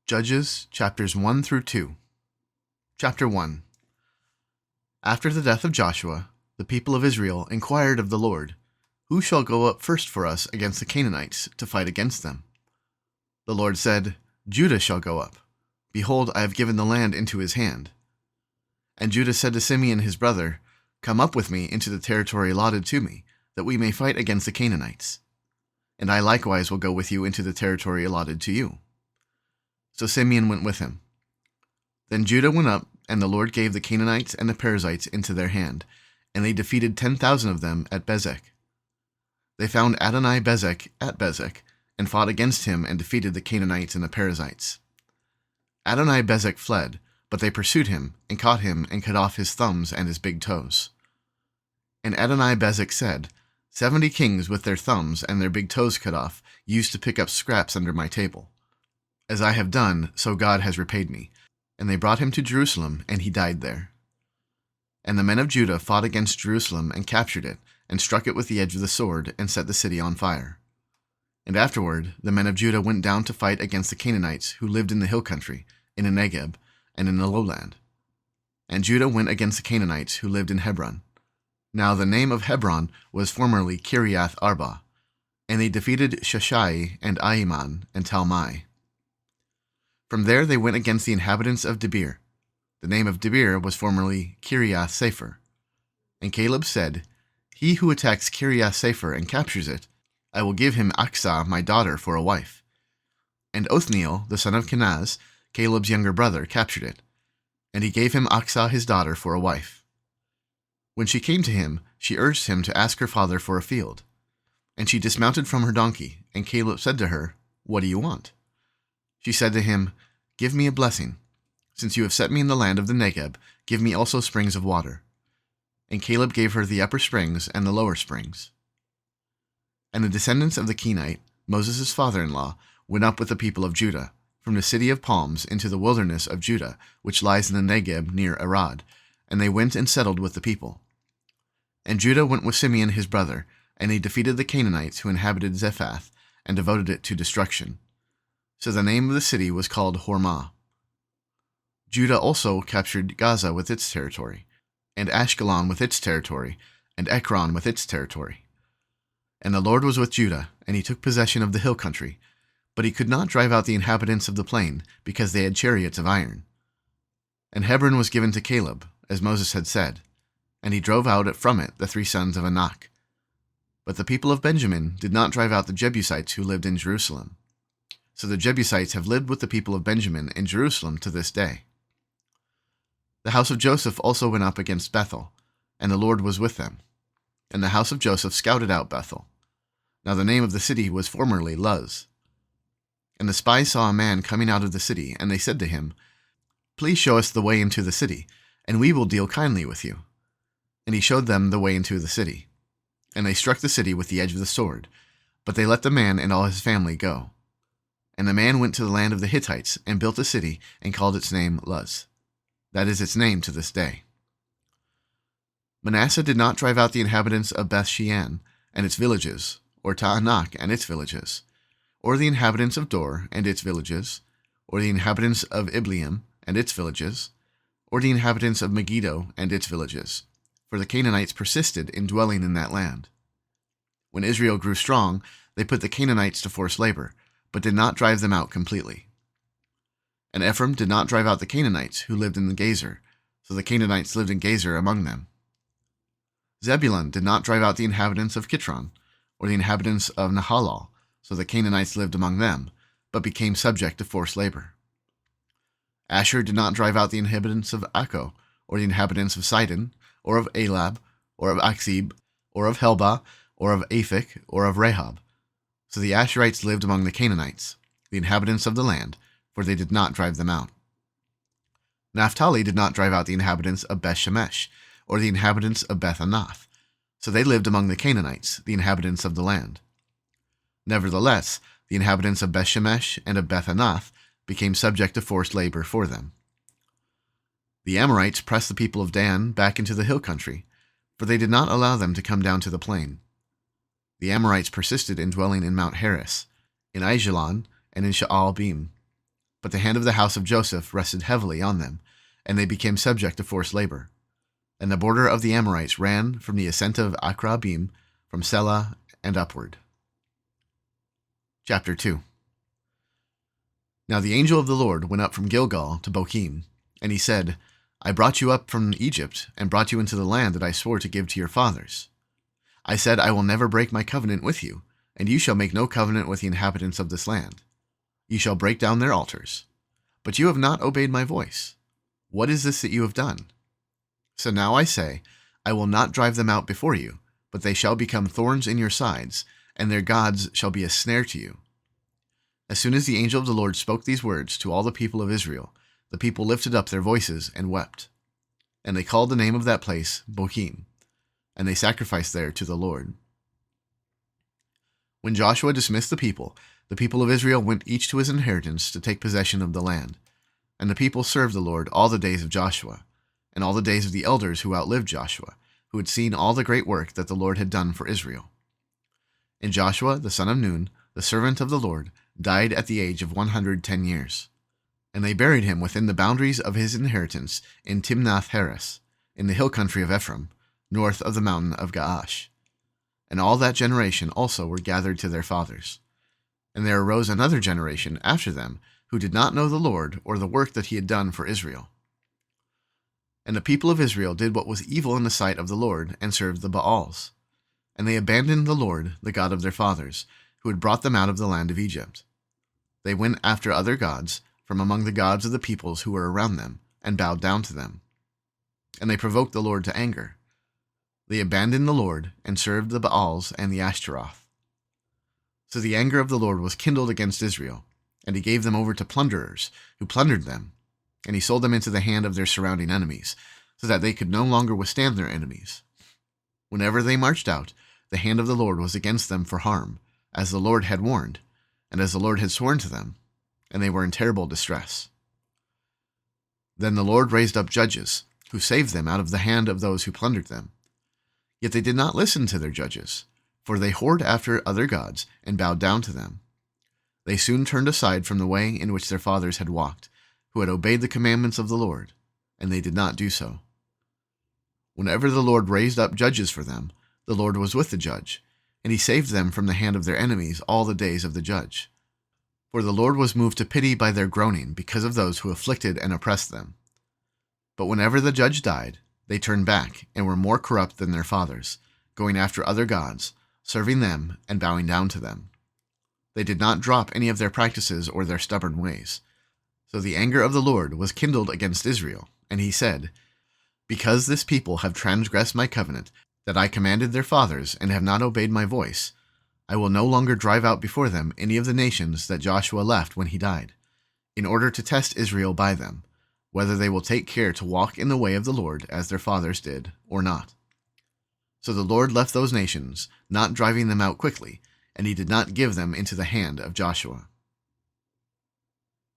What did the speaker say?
Judges chapters 1 through 2. Chapter 1. After the death of Joshua, the people of Israel inquired of the Lord, "Who shall go up first for us against the Canaanites to fight against them?" The Lord said, "Judah shall go up. Behold, I have given the land into his hand." And Judah said to Simeon his brother, "Come up with me into the territory allotted to me, that we may fight against the Canaanites. And I likewise will go with you into the territory allotted to you." So Simeon went with him. Then Judah went up, and the Lord gave the Canaanites and the Perizzites into their hand, and they defeated 10,000 of them at Bezek. They found Adoni-Bezek at Bezek, and fought against him and defeated the Canaanites and the Perizzites. Adoni-Bezek fled, but they pursued him, and caught him, and cut off his thumbs and his big toes. And Adoni-Bezek said, 70 kings with their thumbs and their big toes cut off used to pick up scraps under my table. As I have done, so God has repaid me. And they brought him to Jerusalem, and he died there. And the men of Judah fought against Jerusalem and captured it, and struck it with the edge of the sword, and set the city on fire. And afterward the men of Judah went down to fight against the Canaanites who lived in the hill country, in the Negeb, and in the lowland. And Judah went against the Canaanites who lived in Hebron. Now the name of Hebron was formerly Kiriath Arba. And they defeated Sheshai and Ahiman and Talmai. From there they went against the inhabitants of Debir. The name of Debir was formerly Kiriath Sefer. And Caleb said, "He who attacks Kiriath Sefer and captures it, I will give him Achsah my daughter for a wife." And Othniel, the son of Kenaz, Caleb's younger brother, captured it. And he gave him Achsah his daughter for a wife. When she came to him, she urged him to ask her father for a field. And she dismounted from her donkey, and Caleb said to her, "What do you want?" She said to him, "Give me a blessing. Since you have set me in the land of the Negeb, give me also springs of water." And Caleb gave her the upper springs and the lower springs. And the descendants of the Kenite, Moses' father-in-law, went up with the people of Judah, from the city of palms into the wilderness of Judah, which lies in the Negeb near Arad, and they went and settled with the people. And Judah went with Simeon his brother, and he defeated the Canaanites who inhabited Zephath, and devoted it to destruction. So the name of the city was called Hormah. Judah also captured Gaza with its territory, and Ashkelon with its territory, and Ekron with its territory. And the Lord was with Judah, and he took possession of the hill country, but he could not drive out the inhabitants of the plain, because they had chariots of iron. And Hebron was given to Caleb, as Moses had said, and he drove out from it the 3 sons of Anak. But the people of Benjamin did not drive out the Jebusites who lived in Jerusalem. So the Jebusites have lived with the people of Benjamin in Jerusalem to this day. The house of Joseph also went up against Bethel, and the Lord was with them. And the house of Joseph scouted out Bethel. Now the name of the city was formerly Luz. And the spies saw a man coming out of the city, and they said to him, "Please show us the way into the city, and we will deal kindly with you." And he showed them the way into the city. And they struck the city with the edge of the sword, but they let the man and all his family go. And the man went to the land of the Hittites, and built a city, and called its name Luz. That is its name to this day. Manasseh did not drive out the inhabitants of Beth-shean and its villages, or Taanach and its villages, or the inhabitants of Dor and its villages, or the inhabitants of Ibleam and its villages, or the inhabitants of Megiddo and its villages, for the Canaanites persisted in dwelling in that land. When Israel grew strong, they put the Canaanites to forced labor, but did not drive them out completely. And Ephraim did not drive out the Canaanites who lived in the Gezer, so the Canaanites lived in Gezer among them. Zebulun did not drive out the inhabitants of Kitron, or the inhabitants of Nahalal, so the Canaanites lived among them, but became subject to forced labor. Asher did not drive out the inhabitants of Akko, or the inhabitants of Sidon, or of Elab, or of Akzib, or of Helbah, or of Aphik, or of Rehob. So the Asherites lived among the Canaanites, the inhabitants of the land, for they did not drive them out. Naphtali did not drive out the inhabitants of Beth-Shemesh, or the inhabitants of Beth-Anath, so they lived among the Canaanites, the inhabitants of the land. Nevertheless, the inhabitants of Beth-Shemesh and of Beth-Anath became subject to forced labor for them. The Amorites pressed the people of Dan back into the hill country, for they did not allow them to come down to the plain. The Amorites persisted in dwelling in Mount Heres, in Aijalon, and in Sha'al-Bim. But the hand of the house of Joseph rested heavily on them, and they became subject to forced labor. And the border of the Amorites ran from the ascent of Akrabim, from Selah and upward. Chapter 2. Now the angel of the Lord went up from Gilgal to Bochim, and he said, I brought you up from Egypt, and brought you into the land that I swore to give to your fathers. I said, I will never break my covenant with you, and you shall make no covenant with the inhabitants of this land. You shall break down their altars. But you have not obeyed my voice. What is this that you have done? So now I say, I will not drive them out before you, but they shall become thorns in your sides, and their gods shall be a snare to you. As soon as the angel of the Lord spoke these words to all the people of Israel, the people lifted up their voices and wept. And they called the name of that place Bochim, and they sacrificed there to the Lord. When Joshua dismissed the people of Israel went each to his inheritance to take possession of the land. And the people served the Lord all the days of Joshua, and all the days of the elders who outlived Joshua, who had seen all the great work that the Lord had done for Israel. And Joshua, the son of Nun, the servant of the Lord, died at the age of 110 years. And they buried him within the boundaries of his inheritance in Timnath-Heres, in the hill country of Ephraim, north of the mountain of Gaash. And all that generation also were gathered to their fathers. And there arose another generation after them, who did not know the Lord or the work that he had done for Israel. And the people of Israel did what was evil in the sight of the Lord, and served the Baals. And they abandoned the Lord, the God of their fathers, who had brought them out of the land of Egypt. They went after other gods from among the gods of the peoples who were around them, and bowed down to them. And they provoked the Lord to anger. They abandoned the Lord, and served the Baals and the Ashtaroth. So the anger of the Lord was kindled against Israel, and he gave them over to plunderers, who plundered them, and he sold them into the hand of their surrounding enemies, so that they could no longer withstand their enemies. Whenever they marched out, the hand of the Lord was against them for harm, as the Lord had warned, and as the Lord had sworn to them, and they were in terrible distress. Then the Lord raised up judges, who saved them out of the hand of those who plundered them. Yet they did not listen to their judges, for they whored after other gods and bowed down to them. They soon turned aside from the way in which their fathers had walked, who had obeyed the commandments of the Lord, and they did not do so. Whenever the Lord raised up judges for them, the Lord was with the judge, and he saved them from the hand of their enemies all the days of the judge. For the Lord was moved to pity by their groaning because of those who afflicted and oppressed them. But whenever the judge died, they turned back and were more corrupt than their fathers, going after other gods, serving them and bowing down to them. They did not drop any of their practices or their stubborn ways. So the anger of the Lord was kindled against Israel, and he said, Because this people have transgressed my covenant that I commanded their fathers and have not obeyed my voice, I will no longer drive out before them any of the nations that Joshua left when he died, in order to test Israel by them, whether they will take care to walk in the way of the Lord as their fathers did, or not. So the Lord left those nations, not driving them out quickly, and he did not give them into the hand of Joshua.